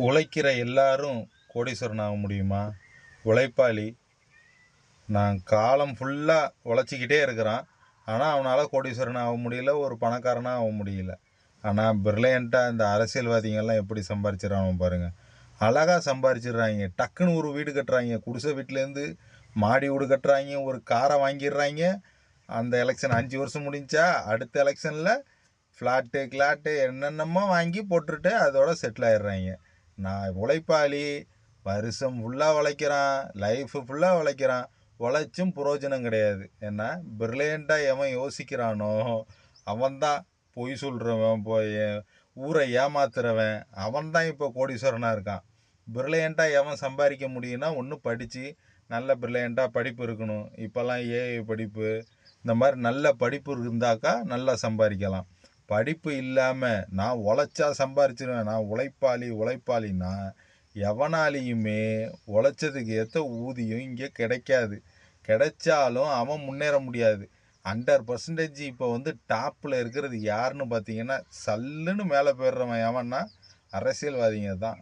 உழைக்கிற எல்லாரும் கோடீஸ்வரன் ஆக முடியுமா? உழைப்பாளி நான் காலம் ஃபுல்லாக உழைச்சிக்கிட்டே இருக்கிறான். ஆனால் அவனால் கோடீஸ்வரன் ஆக முடியல, ஒரு பணக்காரனாக ஆக முடியல. ஆனால் பிரில்லியண்ட்டாக இந்த அரசியல்வாதிகள்லாம் எப்படி சம்பாரிச்சிடறாங்க பாருங்கள். அழகாக சம்பாரிச்சிடுறாங்க. டக்குன்னு ஒரு வீடு கட்டுறாங்க. குடிசை வீட்டிலேருந்து மாடி வீடு கட்டுறாங்க. ஒரு காரை வாங்கிடுறாங்க. அந்த எலெக்ஷன் 5 வருஷம் முடிஞ்சா அடுத்த எலெக்ஷனில் ஃப்ளாட்டு கிளாட்டு என்னென்னமோ வாங்கி போட்டுட்டு அதோட செட்டில் ஆயிடுறாங்க. நான் உழைப்பாளி, வருஷம் ஃபுல்லாக உழைக்கிறான், லைஃபு ஃபுல்லாக உழைக்கிறான், உழைச்சும் புரோஜனம் கிடையாது. ஏன்னா பிரில்லியண்ட்டாக எவன் யோசிக்கிறானோ அவன்தான் பொய் சொல்கிறவன், போய் ஊரை ஏமாத்துறவன், அவன்தான் இப்போ கோடீஸ்வரனாக இருக்கான். பிரில்லியண்ட்டாக எவன் சம்பாதிக்க முடியும்னா ஒன்று படித்து நல்ல பிரில்லியண்ட்டாக படிப்பு இருக்கணும். இப்போல்லாம் ஏஐ படிப்பு, இந்த மாதிரி நல்ல படிப்பு இருந்தாக்கா நல்லா சம்பாதிக்கலாம். படிப்பு இல்லாமல் நான் உழைச்சா சம்பாரிச்சிடுவேன், நான் உழைப்பாளின்னா எவனாலையுமே உழைச்சதுக்கு ஏற்ற ஊதியம் இங்கே கிடைக்காது. கிடைச்சாலும் அவன் முன்னேற முடியாது. 100% இப்போ வந்து டாப்பில் இருக்கிறது யாருன்னு பார்த்தீங்கன்னா, சல்லுன்னு மேலே போயிடுறவன் எவன்னா அரசியல்வாதிங்க தான்.